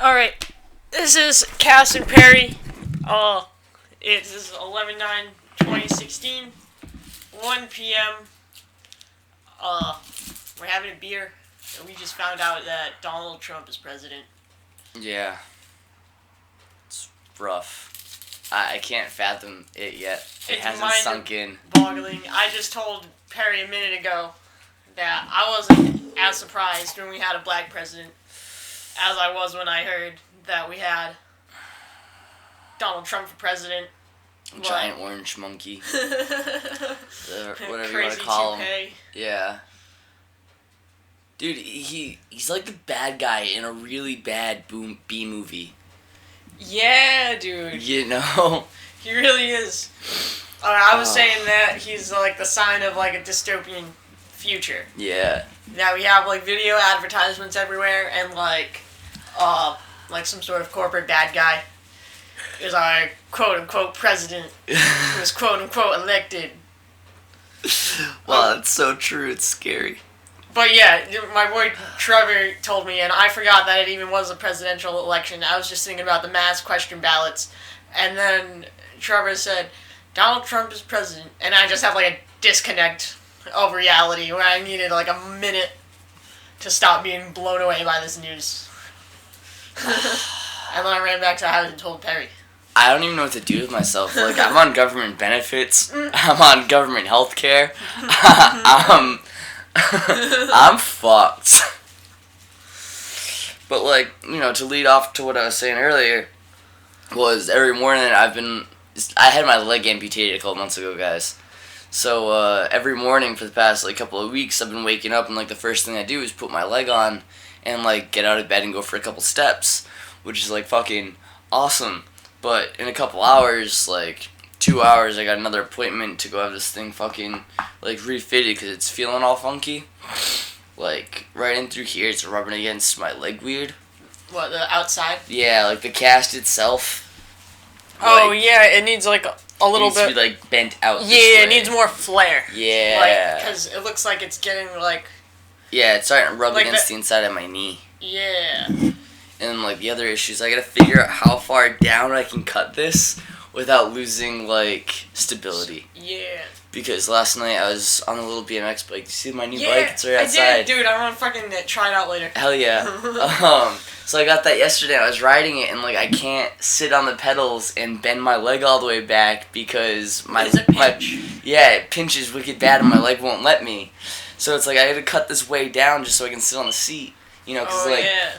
Alright, this is Cass and Perry. It is 11/9/2016, 1 p.m. We're having a beer, and we just found out that Donald Trump is president. Yeah. It's rough. I can't fathom it yet. It hasn't sunk in. Boggling. I just told Perry a minute ago that I wasn't as surprised when we had a black president as I was when I heard that we had Donald Trump for president. Giant orange monkey. Whatever you want to Crazy call him. toupee. Yeah. Dude, he's like the bad guy in a really bad B movie. Yeah, dude. You know? He really is. I was saying that he's like the sign of like a dystopian future. Yeah. That we have like video advertisements everywhere and like some sort of corporate bad guy is our quote unquote president who was quote unquote elected. Wow, that's so true. It's scary. But yeah, my boy Trevor told me, and I forgot that it even was a presidential election. I was just thinking about the mass question ballots, and then Trevor said, Donald Trump is president, and I just have like a disconnect of reality where I needed like a minute to stop being blown away by this news. And then I ran back to the house and told Perry. I don't even know what to do with myself. Like, I'm on government benefits. I'm on government health care. I'm fucked. But, like, to lead off to what I was saying earlier, was every morning I had my leg amputated a couple months ago, guys. So, every morning for the past, couple of weeks, I've been waking up and, the first thing I do is put my leg on and, get out of bed and go for a couple steps, which is, fucking awesome. But in a couple hours, 2 hours, I got another appointment to go have this thing fucking, refitted because it's feeling all funky. Right in through here, it's rubbing against my leg weird. What, the outside? Yeah, the cast itself. Oh, yeah, it needs, a little bit... It needs to be, bent out this Yeah, way. it needs more flair. Yeah. Because it looks like it's getting, Yeah, it's starting to rub against the inside of my knee. Yeah. And, the other issues, I gotta figure out how far down I can cut this without losing, stability. Yeah. Because last night I was on a little BMX bike. You see my new bike? It's right outside. I did, dude. I'm gonna fucking try it out later. Hell yeah. So I got that yesterday. I was riding it, and, I can't sit on the pedals and bend my leg all the way back because it pinches wicked bad, and my leg won't let me. So it's I gotta cut this way down just so I can sit on the seat. Because,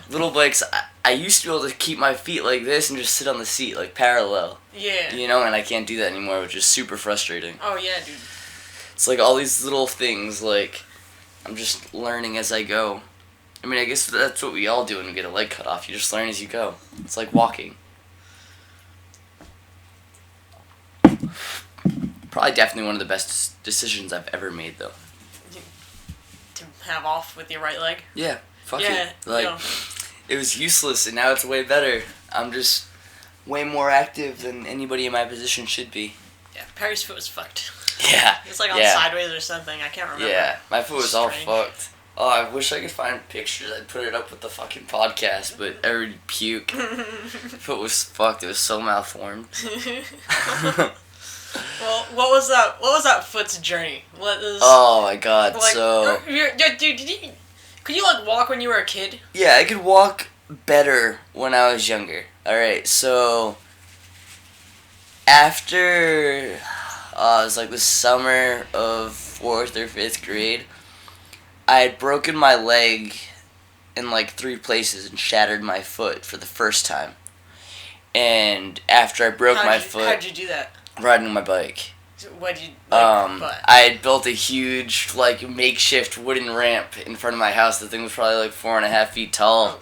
little bikes, I used to be able to keep my feet like this and just sit on the seat, parallel. Yeah. And I can't do that anymore, which is super frustrating. Oh, yeah, dude. It's all these little things, I'm just learning as I go. I mean, I guess that's what we all do when we get a leg cut off. You just learn as you go. It's like walking. Probably definitely one of the best decisions I've ever made, though. To have off with your right leg? Yeah. Fuck yeah, it. It was useless, and now it's way better. I'm just way more active than anybody in my position should be. Yeah, Perry's foot was fucked. Yeah. It's on sideways or something. I can't remember. Yeah, my foot was all fucked. Oh, I wish I could find pictures. I'd put it up with the fucking podcast, but I would puke. Foot was fucked. It was so malformed. Well, what was that foot's journey? Oh my god! Dude, could you walk when you were a kid? Yeah, I could walk better when I was younger. Alright, so after it was the summer of 4th or 5th grade, I had broken my leg in 3 places and shattered my foot for the first time. And after I broke my foot, how'd you do that? Riding my bike. What'd you I had built a huge makeshift wooden ramp in front of my house. The thing was probably 4.5 feet tall.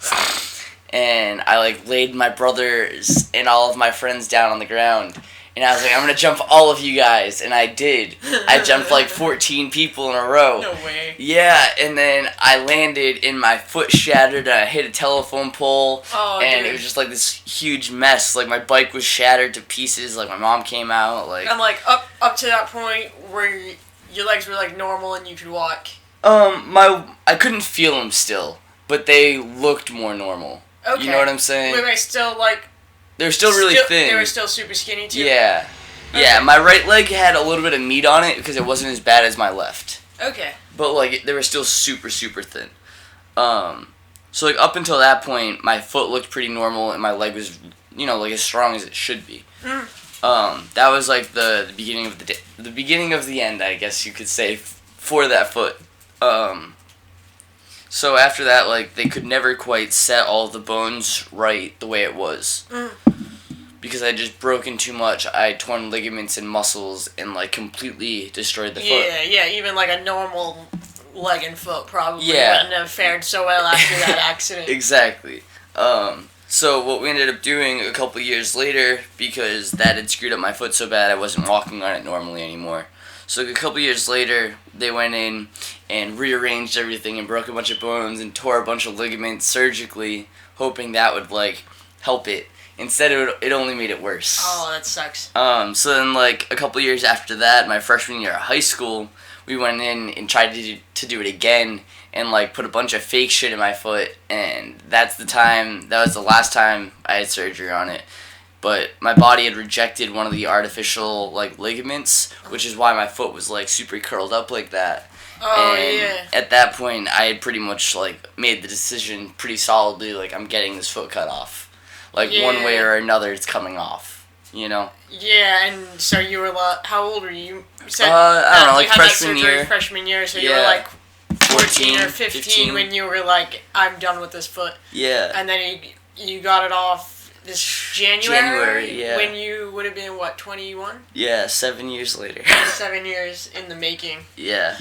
And I laid my brothers and all of my friends down on the ground. And I was I'm gonna jump all of you guys, and I did. I jumped 14 people in a row. No way. Yeah, and then I landed and my foot shattered and I hit a telephone pole. Oh, and dude. it was just this huge mess. My bike was shattered to pieces. My mom came out. I'm up to that point where your legs were normal and you could walk. I couldn't feel them still, but they looked more normal. Okay. You know what I'm saying? Were they still like? They're still really thin. They were still super skinny too. Yeah. Okay. Yeah, my right leg had a little bit of meat on it because it wasn't as bad as my left. Okay. But like they were still super super thin. So like up until that point, my foot looked pretty normal and my leg was, like as strong as it should be. That was like the beginning of the beginning of the end, I guess you could say, for that foot. So after that, like they could never quite set all the bones right the way it was. Because I just broken too much. I torn ligaments and muscles and like completely destroyed the foot. Yeah, even like a normal leg and foot probably Yeah. wouldn't have fared so well after that accident. Exactly. So what we ended up doing a couple years later, because that had screwed up my foot so bad I wasn't walking on it normally anymore. So a couple years later, they went in and rearranged everything and broke a bunch of bones and tore a bunch of ligaments surgically, hoping that would like help it. Instead, it only made it worse. Oh, that sucks. So then like a couple years after that, my freshman year of high school, we went in and tried to do it again and like put a bunch of fake shit in my foot, and that was the last time I had surgery on it. But my body had rejected one of the artificial like ligaments, which is why my foot was like super curled up like that. Oh, and yeah. at that point I had pretty much like made the decision pretty solidly, like I'm getting this foot cut off. Like one way or another it's coming off, Yeah, and so you were like, how old were you? You said I don't know, like you had freshman that surgery year. Freshman year, so you Yeah. were like 14 or 15 15 when you were like, I'm done with this foot. Yeah. And then you got it off this January, yeah. when you would have been, what, 21? Yeah, 7 years later. 7 years in the making. Yeah.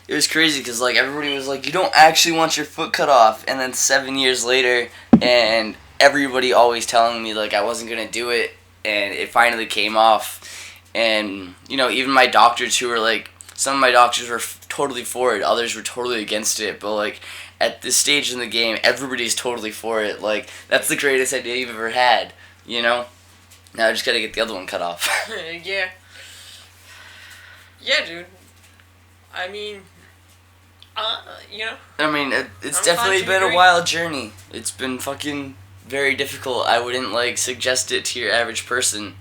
It was crazy because like everybody was like, you don't actually want your foot cut off, and then 7 years later, and everybody always telling me like I wasn't gonna do it, and it finally came off. And even my doctors, who were like, some of my doctors were totally for it, others were totally against it, but like at this stage in the game everybody's totally for it. Like that's the greatest idea you've ever had. Now I just gotta get the other one cut off. Yeah, dude. I mean, I mean, it's I'm definitely fine to been a agree. wild journey. It's been fucking very difficult. I wouldn't like suggest it to your average person,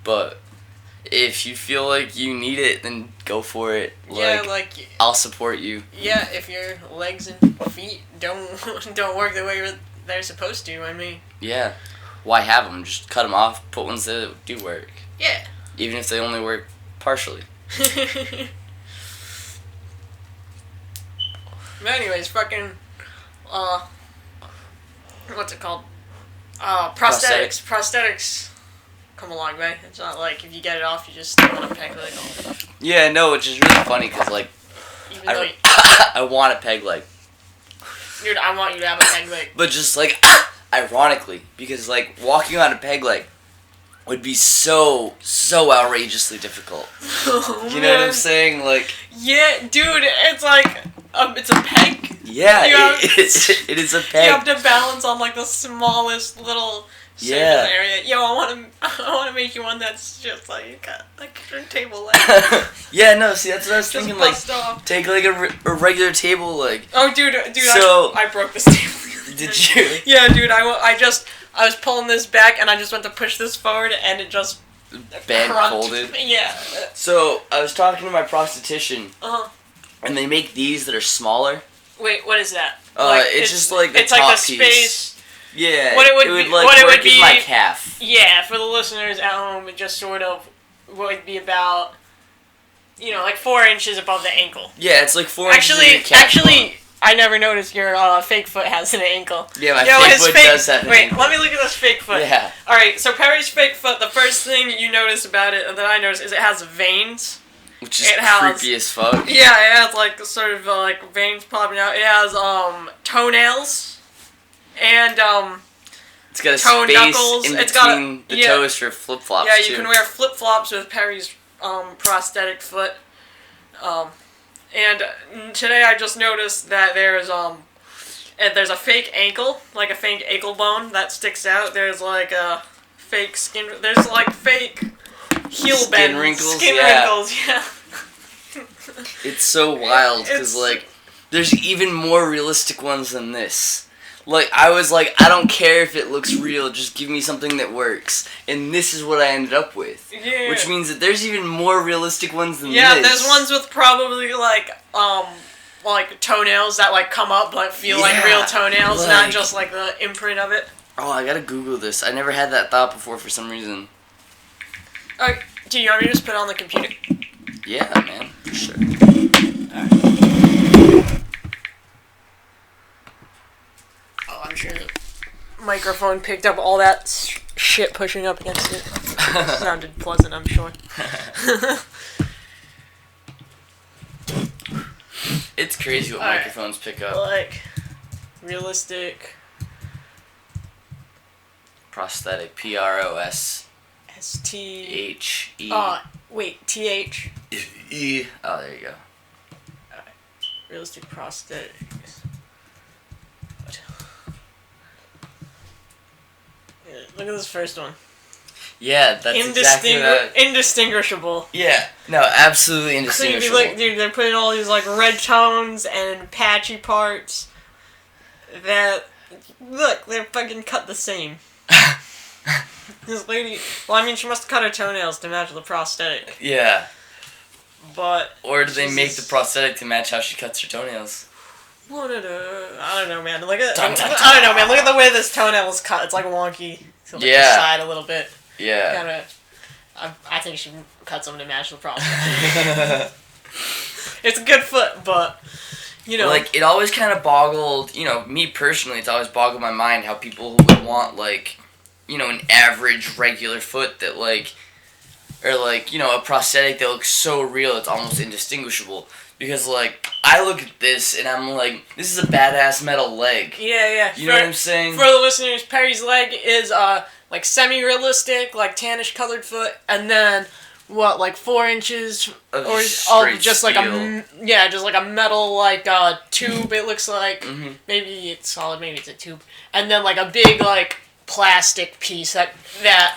but if you feel like you need it, then go for it. I'll support you. Yeah, if your legs and feet don't work the way they're supposed to, I mean. Yeah. Why have them? Just cut them off. Put ones that do work. Yeah. Even if they only work partially. But anyways, fucking, what's it called? Prosthetics. Prosthetics come a long way. It's not like if you get it off, you just stick on a peg leg. Yeah, no, which is really funny because like Even though, I want a peg leg. dude, I want you to have a peg leg. But just like ironically, because like walking on a peg leg would be so outrageously difficult. Oh, You know what I'm saying? Like, Yeah, dude, it's like, it's a peg. yeah, You have- it is a You peg. have to balance on like the smallest little surface Yeah. area. Yo, I want to make you one that's just like a table leg. Yeah, no, see, that's what I was Just thinking. Like, bust off. take like a regular table leg. Oh, dude, So- I broke this table. Did you? Yeah, dude, I was pulling this back and I just went to push this forward and it just Bent, crunched. folded. Yeah. So I was talking to my prosthetician, Uh-huh. and they make these that are smaller. Wait, what is that? It's just like the it's top like the piece. space. Yeah, What it would would be- like what it work would as my be- calf. Yeah, for the listeners at home, it just sort of would be about, like 4 inches above the ankle. Yeah, it's like 4 inches. of your calf Actually, I never noticed your fake foot has an ankle. bone. Yeah, my Yo, fake his foot does have an Wait, ankle. let me look at this fake foot. Yeah. Alright, so Perry's fake foot, the first thing you notice about it, that I noticed, is it has veins. Which is It has- creepy as fuck. Yeah, it has like sort of like veins popping out. It has toenails and It's got a toe space knuckles. in It's got a- between the yeah. toes for flip flops. yeah, you too. can wear flip flops with Perry's prosthetic foot. And today I just noticed that there's a fake ankle, like a fake ankle bone that sticks out. There's like a fake skin. There's like fake heel Skin bends. wrinkles, Skin yeah. wrinkles, yeah. It's so wild It's- because like there's even more realistic ones than this. Like, I was like, I don't care if it looks real, just give me something that works. And this is what I ended up with. Yeah. Which means that there's even more realistic ones than Yeah, this. there's ones with probably like toenails that like come up but feel like Yeah, real toenails, like- not just like the imprint of it. Oh, I gotta Google this. I never had that thought before for some reason. Alright, do you want me to just put it on the computer? Yeah, man, for sure. Oh, I'm sure the microphone picked up all that shit pushing up against it. Sounded pleasant, I'm sure. It's crazy what Alright. microphones pick up. Like, realistic Prosthetic. PROSTHE. ST. Wait, TH. E. Oh, there you go. Realistic prosthetics. What? Yeah, look at this first one. Yeah, that's exactly that. Indistinguishable. Yeah, no, absolutely Creepy, indistinguishable. like, dude, they're putting all these like red tones and patchy parts that look, they're fucking cut the same. This lady, well, I mean, she must have cut her toenails to match the prosthetic, Yeah. but Or do they make the Jesus. prosthetic to match how she cuts her toenails? I don't know, man. Look at Dun, dun, dun. I don't know, man. Look at the way this toenail is cut. It's like wonky. To like Yeah. the side a little bit. Yeah. Kinda. I think she cut something to match the prosthetic. It's a good foot, but you know, Like, it always kind of boggled, me personally, it's always boggled my mind how people would want, like, an average, regular foot that, like, or, like, a prosthetic that looks so real it's almost indistinguishable. Because, like, I look at this and I'm like, this is a badass metal leg. yeah. You know what I'm saying? For the listeners, Perry's leg is like semi-realistic, like tannish colored foot, and then what, like 4 inches Of or straight just like steel. just like a metal like tube. It looks like Mhm. maybe it's solid, maybe it's a tube, and then like a big like plastic piece that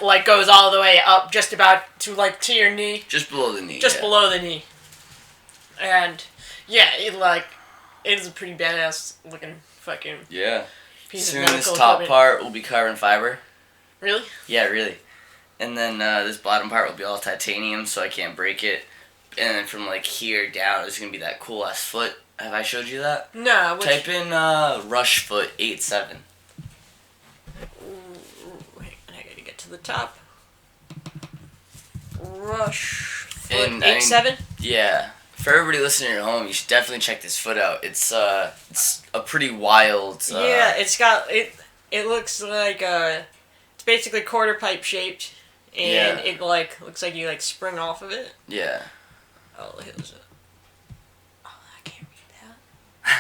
like goes all the way up just about to your knee, Just below the knee. just yeah. below the knee, and yeah, it is a pretty badass looking fucking Yeah. piece Soon of this medical top equipment. part will be carbon fiber. Really? Yeah, really. And then this bottom part will be all titanium, so I can't break it. And then from like here down, it's gonna be that cool ass foot. Have I showed you that? No. Which, Type in Rush Foot 87. Wait, I gotta get to the top. Rush foot And, I mean, 87. Yeah. For everybody listening at home, you should definitely check this foot out. It's a pretty wild. Yeah, it's got it. It looks like it's basically quarter pipe shaped, and Yeah. it like looks like you like spring off of it. Yeah. Oh, look at this. Oh, I can't read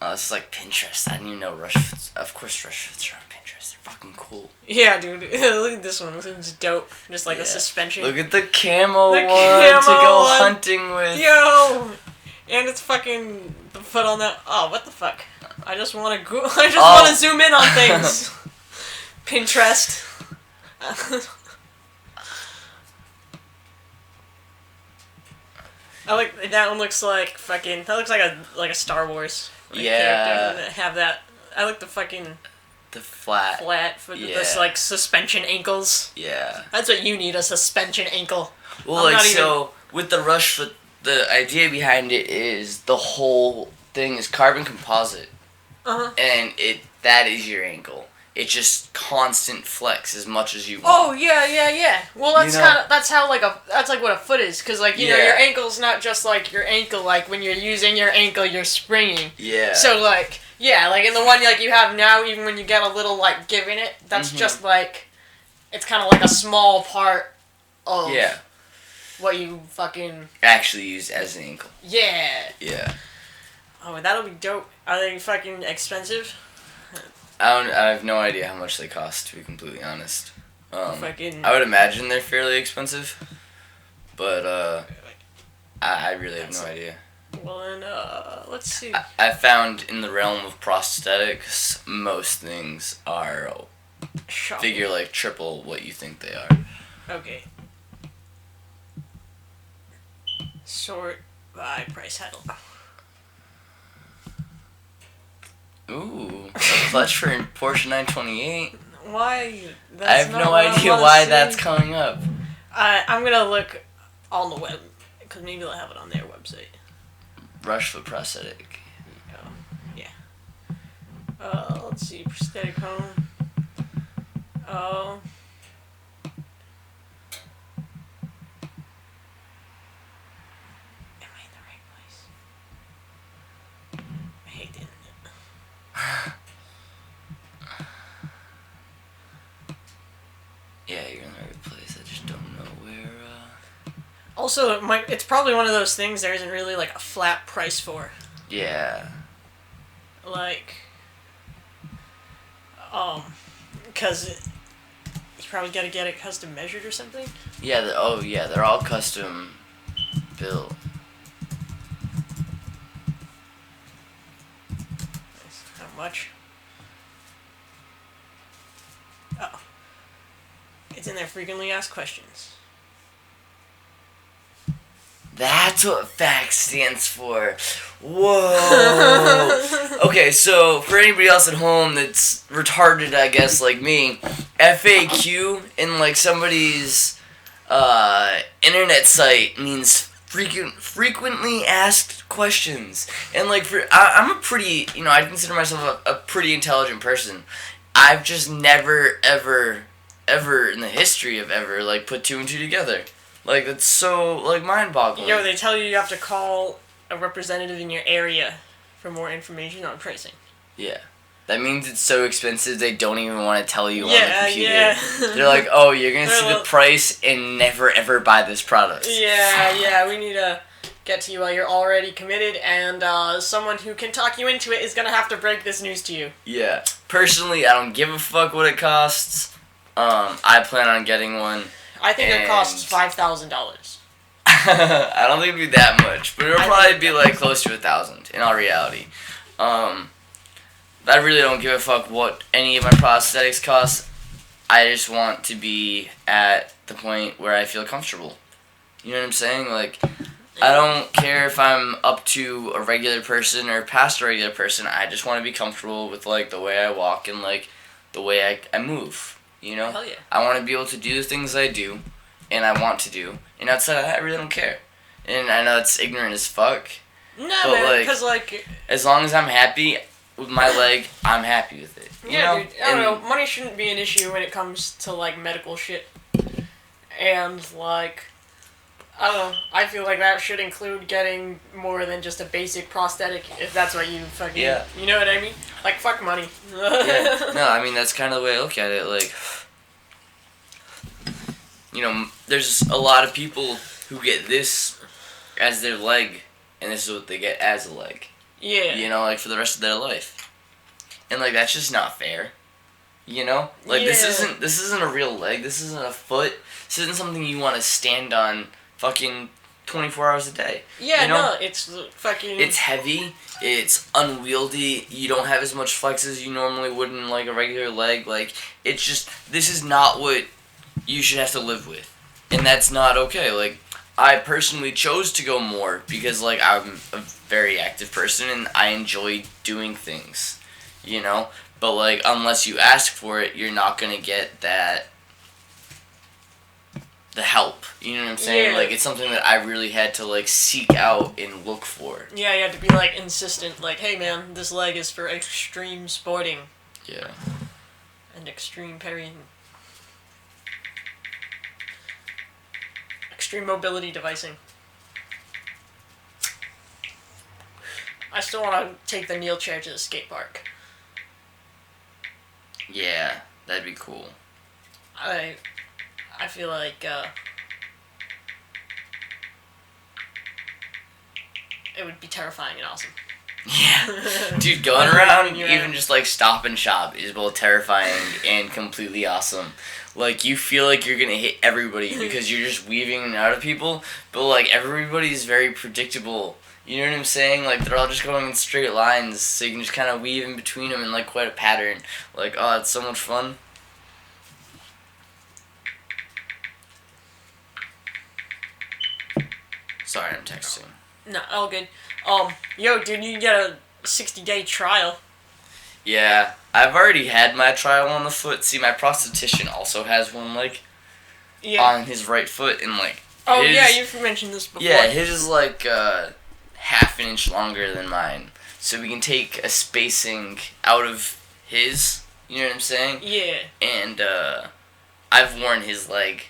that. This is like Pinterest. I didn't even know Rush Foots. Of course, Rush Foots are on Pinterest. They're fucking cool. Yeah, dude. Look at this one. This one's dope. Just like a Yeah. suspension. Look at the camo The one to camo go one. hunting with. Yo, and it's fucking the foot on that. Oh, what the fuck? I just want to I just Oh. want to zoom in on things. Pinterest. I like that one. Looks like fucking. That looks like a Star Wars. Yeah. Character. Have that. I like the fucking The flat. flat foot. Yeah. This like suspension ankles. Yeah. That's what you need, a suspension ankle. Well, I'm like, not so, with the Rush Foot, the idea behind it is the whole thing is carbon composite. Uh huh. And that is your ankle. It's just constant flex as much as you want. Oh yeah. Well, that's You know- that's how that's like what a foot is, because like you know Yeah. your ankle's not just like your ankle. Like when you're using your ankle, you're springing. Yeah. So like yeah, like in the one like you have now, even when you get a little like give in it, that's Mhm. just like it's kind of like a small part of Yeah. what you fucking Actually used as an ankle. yeah. Yeah. Oh, that'll be dope. Are they fucking expensive? I have no idea how much they cost, to be completely honest. Fucking. I would imagine they're fairly expensive, but I really have That's no idea. Well then, let's see. I found in the realm of prosthetics, most things are Shop. figure like triple what you think they are. Okay. Sort by price title. Ooh, a clutch for Porsche 928. Why? I have no idea why that's coming up. I'm gonna look on the web because maybe they'll have it on their website. Rushfoot prosthetic. Oh, yeah. Let's see, prosthetic home. Oh. Am I in the right place? I hate the internet. Yeah, you're in the right place. I just don't know where. Also, it's probably one of those things there isn't really like a flat price for. Yeah. Like, because you probably got to get it custom measured or something. Yeah. They're all custom built. How much? Oh. It's in there. Frequently asked questions. That's what FAQ stands for. Whoa. Okay, so for anybody else at home that's retarded, I guess, like me, FAQ in like somebody's internet site means frequently asked questions. And like I'm a pretty, I consider myself a pretty intelligent person. I've just never ever in the history of ever like put two and two together. Like, that's so, like, mind-boggling. Yo, they tell you have to call a representative in your area for more information on pricing. Yeah. That means it's so expensive they don't even want to tell you on the computer. Yeah. They're like, oh, you're going to see the price and never, ever buy this product. Yeah, we need to get to you while you're already committed, and someone who can talk you into it is going to have to break this news to you. Yeah. Personally, I don't give a fuck what it costs. I plan on getting one. I think it costs $5,000. I don't think it'd be that much, but it'll probably be like close to 1,000 in all reality. I really don't give a fuck what any of my prosthetics cost. I just want to be at the point where I feel comfortable. You know what I'm saying? Like, I don't care if I'm up to a regular person or past a regular person. I just want to be comfortable with like the way I walk and like the way I move. You know? Hell yeah. I want to be able to do the things I do, and I want to do, and outside of that, I really don't care. And I know it's ignorant as fuck. No, man, because, like... As long as I'm happy with my leg, I'm happy with it. Dude, I don't know, money shouldn't be an issue when it comes to, like, medical shit. And, like... I don't know, I feel like that should include getting more than just a basic prosthetic, if that's what you fucking... Yeah. You know what I mean? Like, fuck money. Yeah. No, I mean, that's kind of the way I look at it, like... there's a lot of people who get this as their leg, and this is what they get as a leg. Yeah. Like, for the rest of their life. And, like, that's just not fair. Like, this isn't a real leg, this isn't a foot, this isn't something you want to stand on fucking 24 hours a day. Yeah, no, it's fucking... It's heavy, it's unwieldy, you don't have as much flex as you normally would in, like, a regular leg. Like, it's just, this is not what you should have to live with. And that's not okay. Like, I personally chose to go more because, like, I'm a very active person and I enjoy doing things, But, like, unless you ask for it, you're not gonna get the help. You know what I'm saying? Yeah. Like, it's something that I really had to, like, seek out and look for. Yeah, you had to be, like, insistent. Like, hey, man, this leg is for extreme sporting. Yeah. And extreme parrying. Extreme mobility devicing. I still want to take the Neil chair to the skate park. Yeah, that'd be cool. I feel like it would be terrifying and awesome. Yeah. Dude, going around, even just like Stop and Shop is both terrifying and completely awesome. Like, you feel like you're gonna hit everybody because you're just weaving in and out of people, but like, everybody's very predictable. You know what I'm saying? Like, they're all just going in straight lines, so you can just kind of weave in between them in like quite a pattern. Like, oh, it's so much fun. Sorry, I'm texting. No, all good. Yo, dude, you can get a 60-day trial. Yeah, I've already had my trial on the foot. See, my prosthetician also has one, like, on his right foot, and, like, oh, yeah, you've mentioned this before. Yeah, his is, like, half an inch longer than mine. So we can take a spacing out of his, you know what I'm saying? Yeah. And, I've worn his leg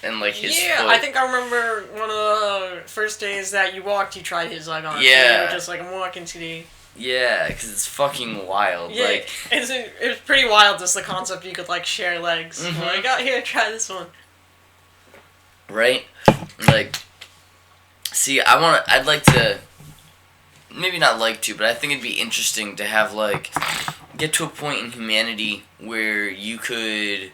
and, like, his foot. I think I remember one of the first days that you walked, you tried his leg on. Yeah. So you were just like, I'm walking today. Yeah, because it's fucking wild. Yeah, like, it was pretty wild, just the concept you could, like, share legs. Mm-hmm. Like, oh, here, try this one. Right? Like, see, I'd like to, maybe not like to, but I think it'd be interesting to have, like, get to a point in humanity where you could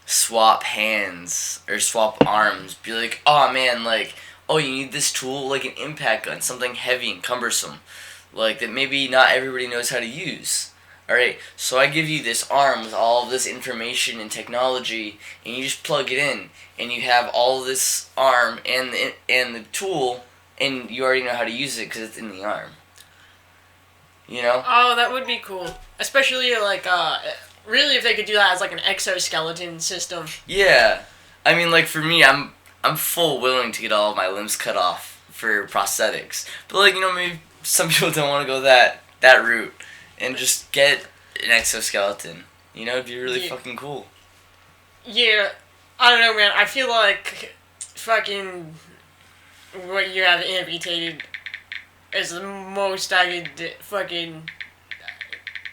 swap hands or swap arms. Be like, oh man, like, oh, you need this tool, like an impact gun, something heavy and cumbersome, like that maybe not everybody knows how to use. Alright, so I give you this arm with all of this information and technology, and you just plug it in, and you have all of this arm and the tool, and you already know how to use it because it's in the arm. You know? Oh, that would be cool. Especially, like, really if they could do that as, like, an exoskeleton system. Yeah. I mean, like, for me, I'm full willing to get all of my limbs cut off for prosthetics. But, like, you know, maybe some people don't want to go that route. And just get an exoskeleton. You know, it'd be really fucking cool. Yeah, I don't know, man. I feel like fucking what you have amputated is the most I could fucking.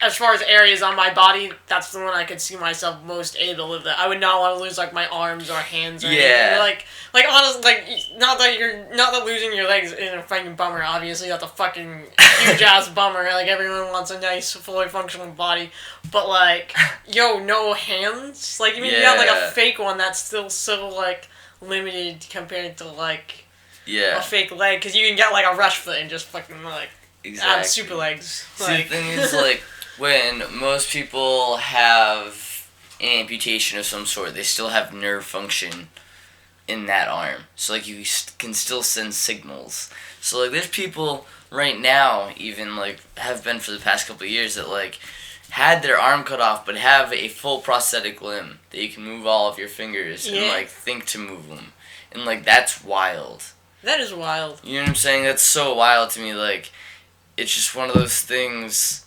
As far as areas on my body, that's the one I could see myself most able to live that. I would not want to lose, like, my arms or hands or anything. Like honestly, like, not that losing your legs is a fucking bummer. Obviously, that's a fucking huge ass bummer. Like, everyone wants a nice, fully functional body. But, like, yo, no hands? Like, even if you have, like, a fake one, that's still so, like, limited compared to, like, a fake leg. Because you can get, like, a rush foot and just fucking, like, add super legs. See, the thing is, like, when most people have an amputation of some sort, they still have nerve function in that arm. So, like, you can still send signals. So, like, there's people right now, even, like, have been for the past couple of years that, like, had their arm cut off but have a full prosthetic limb that you can move all of your fingers and, like, think to move them. And, like, that's wild. That is wild. You know what I'm saying? That's so wild to me. Like, it's just one of those things.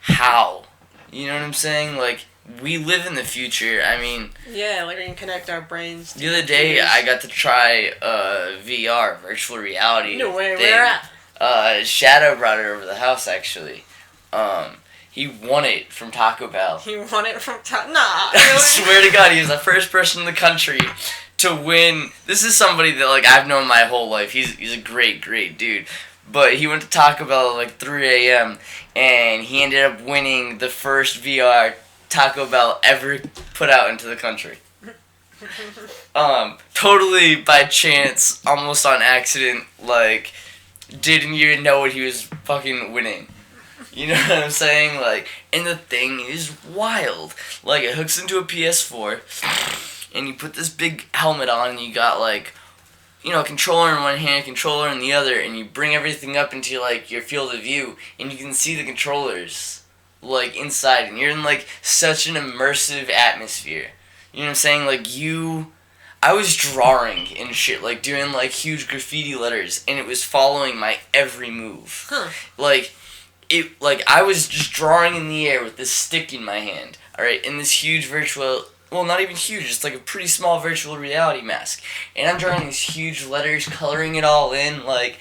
How? You know what I'm saying? Like, we live in the future. I mean... Yeah, like, we can connect our brains. The other day, I got to try VR, virtual reality. No way, where at? Shadow brought it over the house, actually. He won it from Taco Bell. He won it from Taco... Nah, really? I swear to God, he was the first person in the country to win. This is somebody that, like, I've known my whole life. He's a great, great dude. But he went to Taco Bell at, like, 3 a.m., and he ended up winning the first VR Taco Bell ever put out into the country. Totally by chance, almost on accident, like, didn't even know what he was fucking winning. You know what I'm saying? Like, and the thing is wild. Like, it hooks into a PS4, and you put this big helmet on, and you got, like, you know, a controller in one hand, controller in the other, and you bring everything up into, like, your field of view, and you can see the controllers, like, inside, and you're in, like, such an immersive atmosphere. You know what I'm saying? Like, I was drawing and shit, like, doing, like, huge graffiti letters, and it was following my every move. Huh. Like, I was just drawing in the air with this stick in my hand, alright, in this huge virtual... Well, not even huge, it's like a pretty small virtual reality mask. And I'm drawing these huge letters, coloring it all in, like,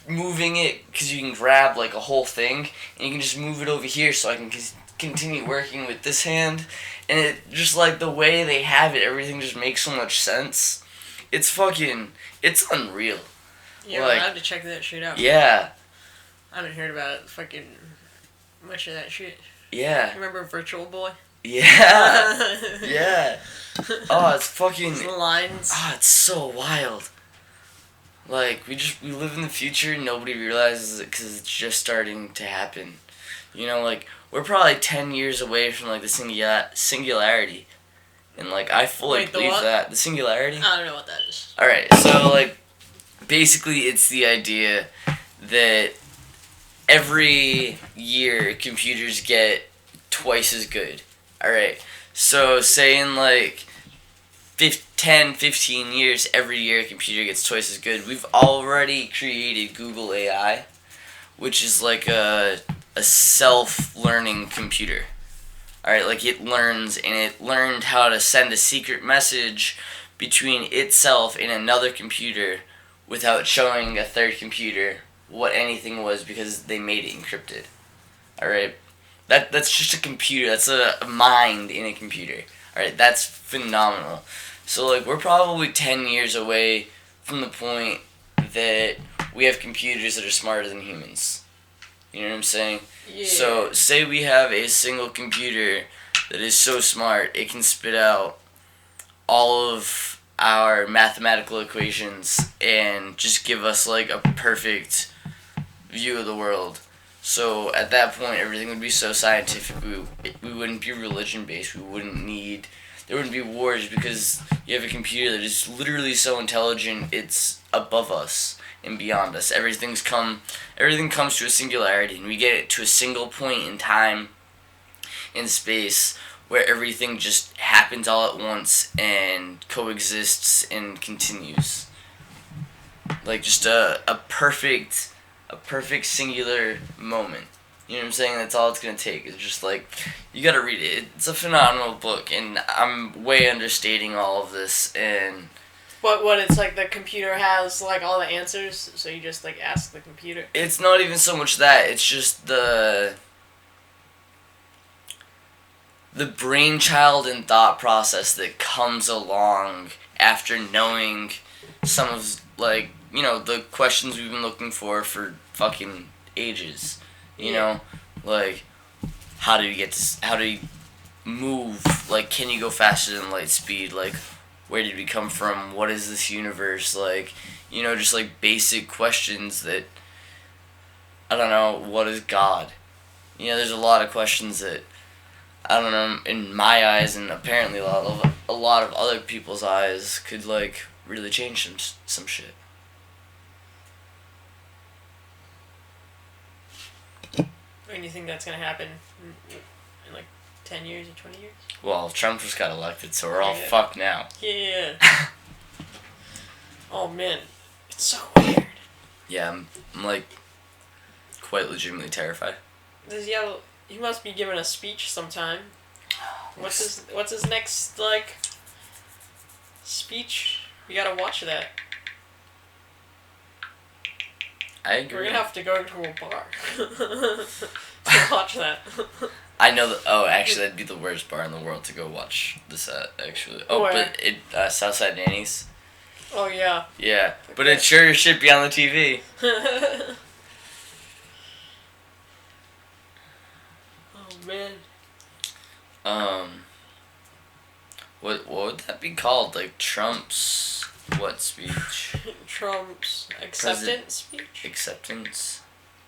moving it, because you can grab, like, a whole thing, and you can just move it over here so I can continue working with this hand. And it, just, like, the way they have it, everything just makes so much sense. It's unreal. Yeah, like, I have to check that shit out. Yeah. I haven't heard about fucking much of that shit. Yeah. Remember Virtual Boy? Yeah. Yeah. Oh, it's fucking... The lines. Oh, it's so wild. Like, we live in the future and nobody realizes it because it's just starting to happen. You know, like, we're probably 10 years away from, like, the singularity. And, like, I fully believe that. The singularity? I don't know what that is. Alright, so, like, basically it's the idea that every year computers get twice as good. Alright, so say in like 10, 15 years, every year a computer gets twice as good. We've already created Google AI, which is like a self-learning computer. Alright, like it learns, and it learned how to send a secret message between itself and another computer without showing a third computer what anything was, because they made it encrypted. Alright? That's just a computer. That's a mind in a computer. Alright, that's phenomenal. So, like, we're probably 10 years away from the point that we have computers that are smarter than humans. You know what I'm saying? Yeah. So, say we have a single computer that is so smart, it can spit out all of our mathematical equations and just give us, like, a perfect view of the world. So, at that point, everything would be so scientific, we wouldn't be religion-based, there wouldn't be wars, because you have a computer that is literally so intelligent, it's above us and beyond us. Everything comes to a singularity, and we get it to a single point in time and space where everything just happens all at once and coexists and continues. Like just a perfect singular moment. You know what I'm saying? That's all it's gonna take. It's just like, you gotta read it. It's a phenomenal book, and I'm way understating all of this. And what it's like the computer has like all the answers, so you just like ask the computer. It's not even so much that. It's just the brainchild and thought process that comes along after knowing some of, like, you know, the questions we've been looking for fucking ages. You know, like, how do you move? Like, can you go faster than light speed? Like, where did we come from? What is this universe? Like, you know, just like basic questions that, I don't know, what is God? You know, there's a lot of questions that, I don't know, in my eyes, and apparently a lot of other people's eyes, could, like, really change some shit. And you think that's gonna happen in like 10 years or 20 years? Well, Trump just got elected, so we're all fucked now. Yeah. Oh man, it's so weird. Yeah, I'm like quite legitimately terrified. He must be giving a speech sometime. What's his next like speech? We gotta watch that. I agree. We're gonna have to go to a bar to watch that. I know that. Oh, actually, that'd be the worst bar in the world to go watch this at. Actually, Where? But Southside Nanny's. Oh yeah. Yeah, but it sure should be on the TV. Oh man. What would that be called? Like Trump's what speech? Trump's acceptance speech. Acceptance.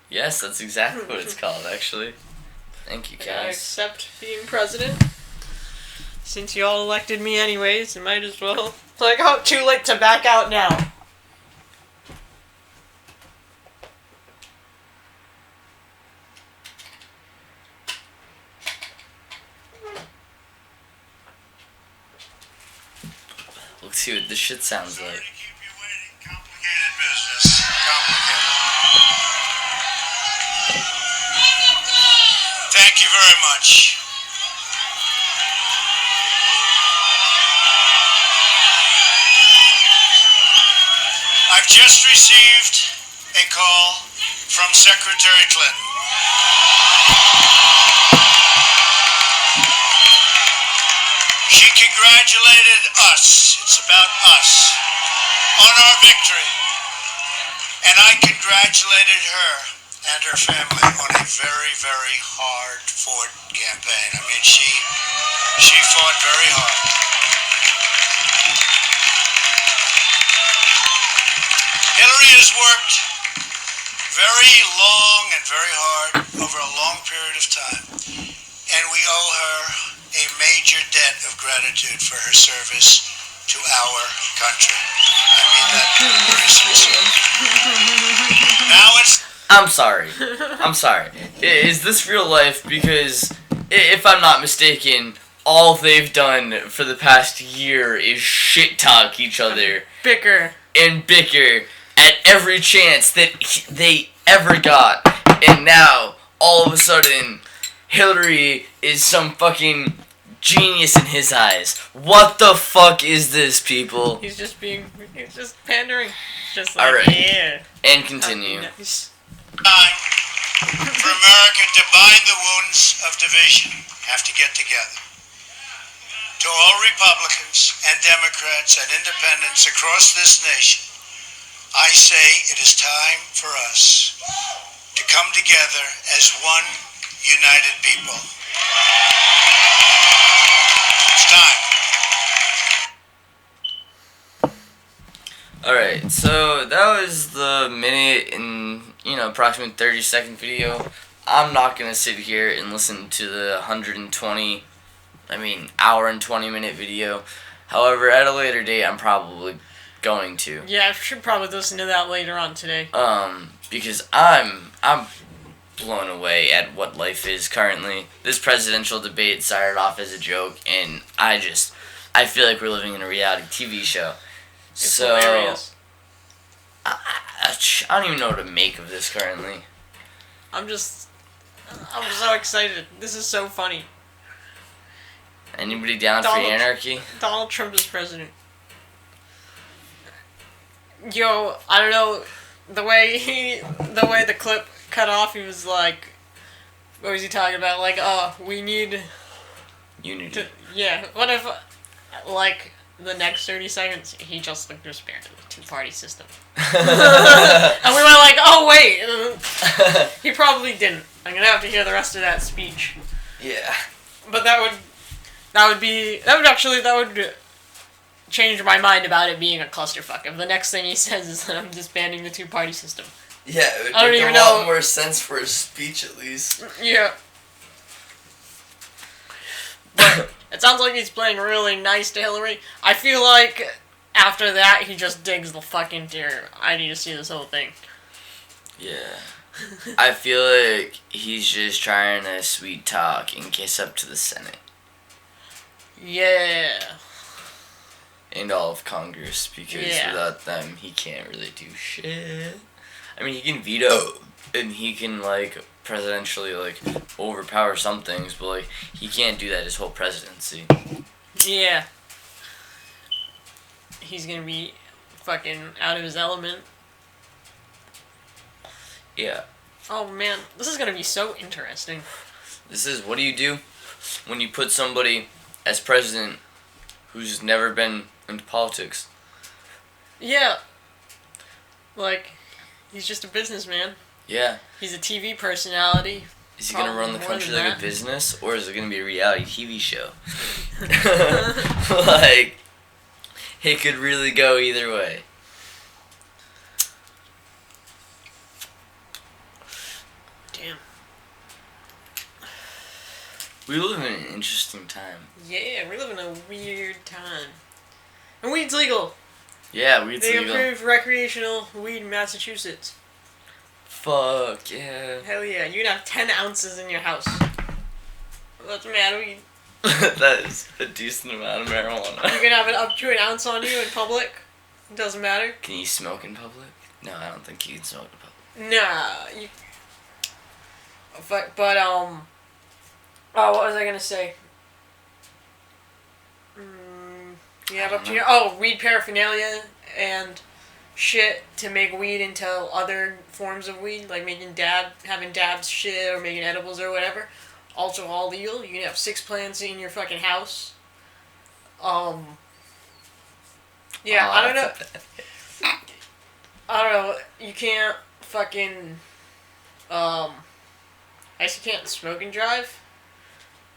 Yes, that's exactly what it's called. Actually, thank you, I guys. accept being president. Since you all elected me anyways, you might as well. Like, oh, too late to back out now. Let's see what this shit sounds Sorry like. to keep you waiting. Complicated business. Complicated. Thank you very much. I've just received a call from Secretary Clinton. She congratulated us, it's about us, on our victory. And I congratulated her and her family on a very, very hard-fought campaign. I mean, she fought very hard. Hillary has worked very long and very hard over a long period of time. And we owe her a major debt of gratitude for her service to our country. I mean that very sincerely. Now it's... I'm sorry. I'm sorry. Is this real life? Because if I'm not mistaken, all they've done for the past year is shit talk each other Bicker. and bicker at every chance that they ever got. And now, all of a sudden, Hillary is some fucking genius in his eyes. What the fuck is this, people? He's just pandering. Just like, Alright. yeah. And continue. Nice. Time for America to bind the wounds of division. Have to get together. To all Republicans and Democrats and independents across this nation, I say it is time for us to come together as one united people. It's time. Alright, so that was the minute and, approximate 30-second video. I'm not gonna sit here and listen to the hour and 20-minute video. However, at a later date, I'm probably going to. Yeah, I should probably listen to that later on today. Because I'm blown away at what life is currently. This presidential debate started off as a joke, and I feel like we're living in a reality TV show. It's hilarious. I don't even know what to make of this currently. I'm so excited. This is so funny. Anybody down for anarchy? Donald Trump is president. Yo, I don't know, the way the clip cut off, he was like, what was he talking about? Like, we need Unity. yeah, what if, like, the next 30 seconds, he just like disbanded the two-party system. And we were like, oh wait, he probably didn't. I'm gonna have to hear the rest of that speech. Yeah. But that would change my mind about it being a clusterfuck. If the next thing he says is that I'm disbanding the two-party system. Yeah, it would I don't make even a lot know. more sense for his speech, at least. Yeah. But it sounds like he's playing really nice to Hillary. I feel like after that, he just digs the fucking deer. I need to see this whole thing. Yeah. I feel like he's just trying to sweet talk and kiss up to the Senate. Yeah. And all of Congress, because Yeah. without them, he can't really do shit. I mean, he can veto, and he can, like, presidentially, like, overpower some things, but, like, he can't do that his whole presidency. Yeah. He's gonna be fucking out of his element. Yeah. Oh man, this is gonna be so interesting. This is, what do you do when you put somebody as president who's never been into politics? Yeah. Like, he's just a businessman. Yeah. He's a TV personality. Is he gonna run the Probably more country than like that. a business, or is it gonna be a reality TV show? Like, it could really go either way. Damn. We live in an interesting time. Yeah, we live in a weird time. And weed's legal. Yeah, weed's They legal. approved recreational weed in Massachusetts. Fuck, yeah. Hell yeah, you can have 10 ounces in your house. What's the matter? You That is a decent amount of marijuana. can have it up to an ounce on you in public. It doesn't matter. Can you smoke in public? No, I don't think you can smoke in public. Nah, you. But oh, what was I gonna say? You have up to your weed paraphernalia and shit to make weed into other forms of weed, like having dabs shit or making edibles or whatever. Also all legal. You can have 6 plants in your fucking house. Yeah, I don't know. I don't know. You can't fucking. I guess you can't smoke and drive.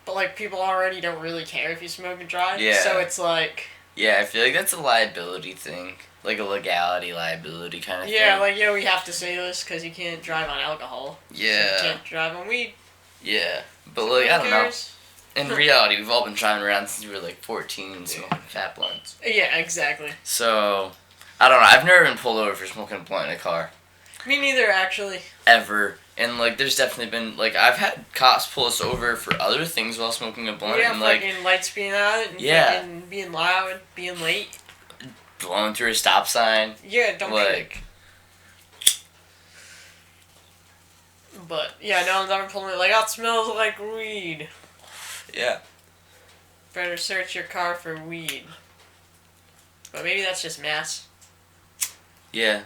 But, like, people already don't really care if you smoke and drive. Yeah. So it's like. Yeah, I feel like that's a liability thing. Like a legality liability kind of Yeah, thing. like, we have to say this because you can't drive on alcohol. Yeah. So you can't drive on weed. Yeah. But, like, I Who don't know. cares? In reality, we've all been driving around since we were like 14 smoking fat blunts. Yeah, exactly. So, I don't know. I've never been pulled over for smoking a blunt in a car. Me neither, actually. ever. And like, there's definitely been like, I've had cops pull us over for other things while smoking a blunt, Yeah, and like fucking lights being out and Yeah. fucking being loud, being late. blowing through a stop sign. Yeah, don't be Like, But yeah, no one's ever told me like, "Oh, it smells like weed." yeah, Better search your car for weed. But maybe that's just Mass. yeah.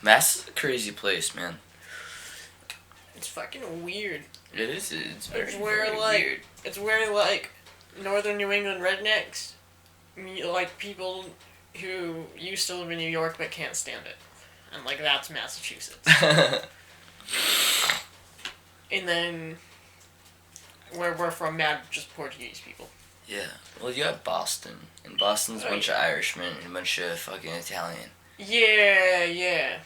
Mass is a crazy place, man. It's fucking weird. It is. It's very, It's where, very like- weird. It's where like northern New England rednecks, like people who used to live in New York but can't stand it, and like that's Massachusetts. And then where we're from, mad just Portuguese people. Yeah. Well, you have Boston, and Boston's a Oh, bunch yeah. of Irishmen and a bunch of fucking Italian. Yeah, yeah.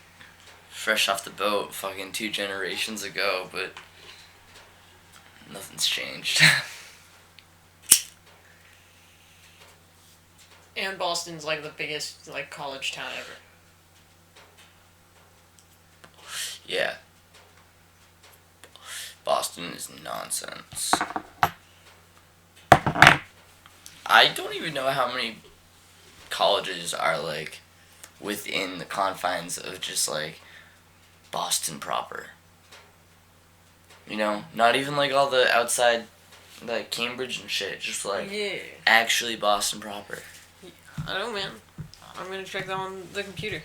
Fresh off the boat, fucking 2 generations ago, but nothing's changed. And Boston's like the biggest like college town ever. Yeah. Boston is nonsense. I don't even know how many colleges are like within the confines of just like Boston proper. You know, not even like all the outside like Cambridge and shit, just like Yeah. actually Boston proper. I don't know, man. I'm gonna check that on the computer.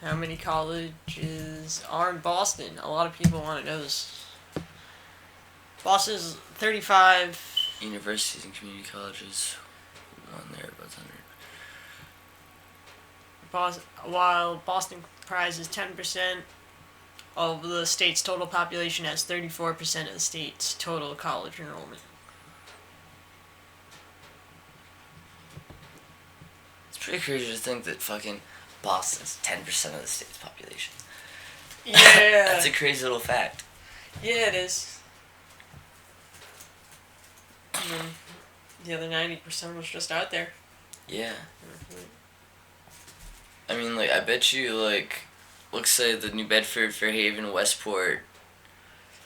How many colleges are in Boston? A lot of people want to know this. Boston's 35. Universities and community colleges, one there about 100. While Boston comprises 10% of the state's total population, has 34% of the state's total college enrollment. It's pretty crazy to think that fucking Boston's 10% of the state's population. Yeah. That's a crazy little fact. Yeah, it is. And then the other 90% was just out there. Yeah. I mean, like, I bet you, like, let's say the New Bedford, Fairhaven, Westport,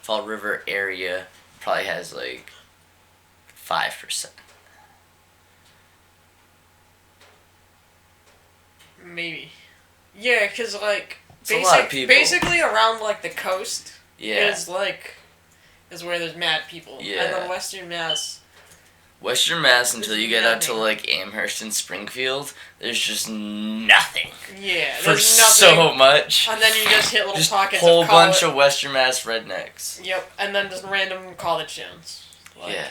Fall River area probably has, like, 5%. Maybe. Yeah, because, like, It's a lot of people. basically around, like, the coast Yeah. is, like, is where there's mad people. Yeah. And then Western Mass. Western Mass, until There's you get out to, nothing. like, Amherst and Springfield, there's just nothing. Yeah, For there's nothing. so much. And then you just hit little Just pockets whole of college. bunch of Western Mass rednecks. Yep, and then just random college towns. Like, Yeah.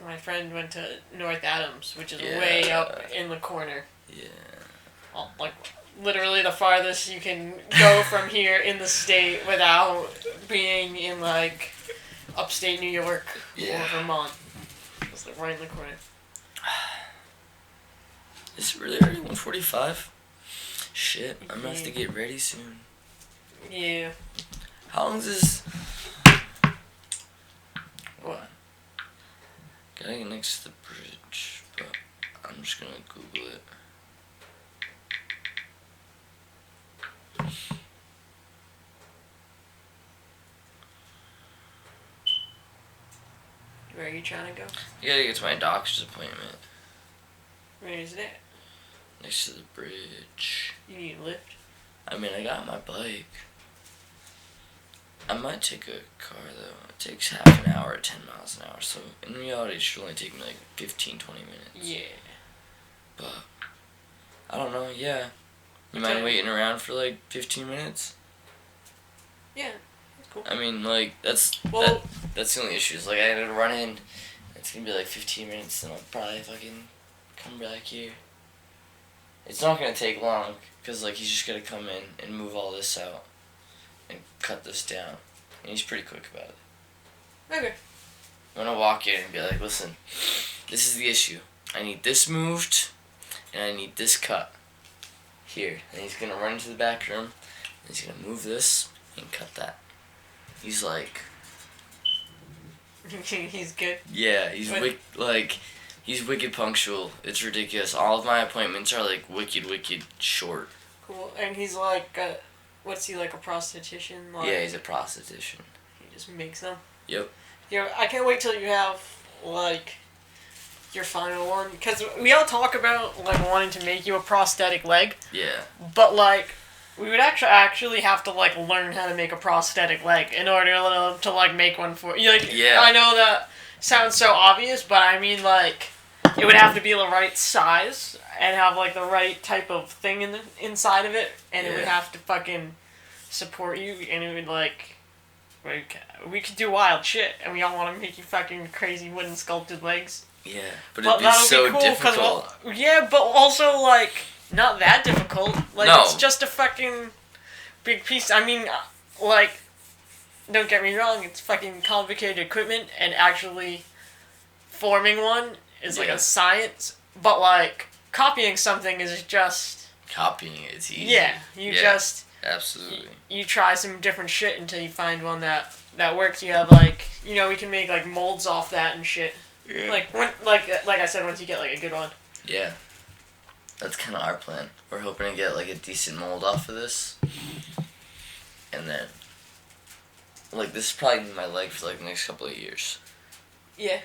My friend went to North Adams, which is Yeah. way up in the corner. Yeah. Like, literally the farthest you can go from here in the state without being in, like, upstate New York Yeah. or Vermont. It's, like, right in the corner. Is it really already 1:45? Shit, I'm gonna have to get ready soon. Yeah. How long is this? What? Gotta get next to the bridge, but I'm just gonna Google it. Where are you trying to go? I gotta get to my doctor's appointment. Where is it? Next to the bridge. You need a lift? I mean, I got my bike. I might take a car though. It takes half an hour at 10 miles an hour, so in reality it should only take me like 15-20 minutes. Yeah. But, I don't know, yeah. You Okay. mind waiting around for like 15 minutes? Yeah, that's cool. I mean, like, that's Well, that's the only issue. Is like, I gotta run in. It's gonna be like 15 minutes, and I'll probably fucking come back here. It's not gonna take long, because, like, he's just gonna come in and move all this out and cut this down. And he's pretty quick about it. okay. I'm gonna walk in and be like, listen, this is the issue. I need this moved, and I need this cut. Here. And he's gonna run into the back room, and he's gonna move this and cut that. He's like, He's good. yeah, he's What? like He's wicked punctual. It's ridiculous. All of my appointments are like wicked short. Cool. And he's like, what's he, like a prostitution? Like, Yeah, he's a prostitution. He just makes them. Yep. Yeah, I can't wait till you have, like, your final one. Because we all talk about, like, wanting to make you a prosthetic leg. Yeah. But, like, we would actually have to, like, learn how to make a prosthetic leg in order to like, make one for you. Like, Yeah. I know that sounds so obvious, but I mean, like, it would have to be the right size and have, like, the right type of thing inside of it. And it would have to fucking support you. And it would, like, we could do wild shit. And we all want to make you fucking crazy wooden sculpted legs. Yeah. But it'd be so difficult. Yeah, but also, like, not that difficult. Like, No. It's just a fucking big piece. I mean, like, don't get me wrong, it's fucking complicated equipment, and actually forming one is, like, a science. But, like, copying something is just... Copying it is easy. Yeah, just... Absolutely. You try some different shit until you find one that works. You have, like, you know, we can make, like, molds off that and shit. Yeah. Like I said, once you get, like, a good one. Yeah. That's kind of our plan. We're hoping to get, like, a decent mold off of this. And then, like, this is probably my leg for, like, the next couple of years. Yeah.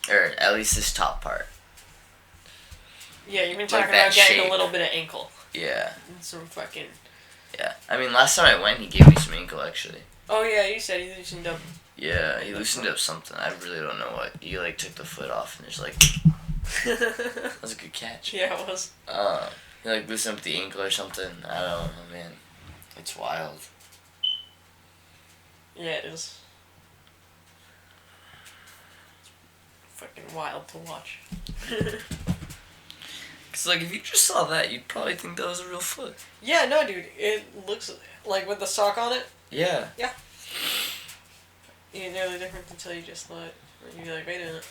Or at least this top part. Yeah, you've been Like talking that about getting shape. a little bit of ankle. Yeah. And some fucking... Yeah. I mean, last time I went, he gave me some ankle, actually. Oh, yeah, you said he loosened up. Yeah, he loosened up something. I really don't know what. He, like, took the foot off and just, like... That was a good catch. Yeah, it was. He, like, loosened up the ankle or something. I don't know, man. It's wild. Yeah, it is. Fucking wild to watch. Cause, like, if you just saw that, you'd probably think that was a real foot. Yeah, no, dude. It looks like with the sock on it. Yeah. Yeah. It's nearly different until you just let it. You'd be like, wait a minute.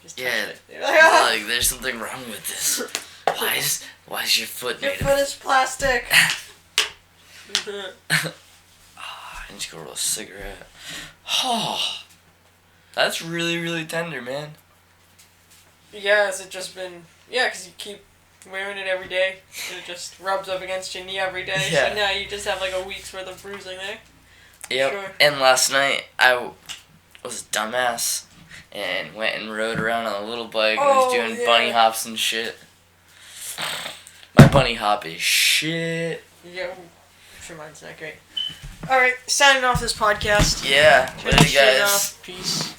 Just touch Yeah. it. You're like, ah! Like, there's something wrong with this. Why is your foot Your made foot is plastic. I need to go roll a cigarette. Oh, that's really tender, man. Yeah, has it just been... Yeah, because you keep wearing it every day. It just rubs up against your knee every day. Yeah. So now you just have like a week's worth of bruising there. Yep. Sure. And last night I was a dumbass and went and rode around on a little bike and was doing bunny hops and shit. My bunny hop is shit. Yeah, I'm sure mine's not great. Alright, signing off this podcast. Yeah. Turn Later, this shit guys. off. Peace.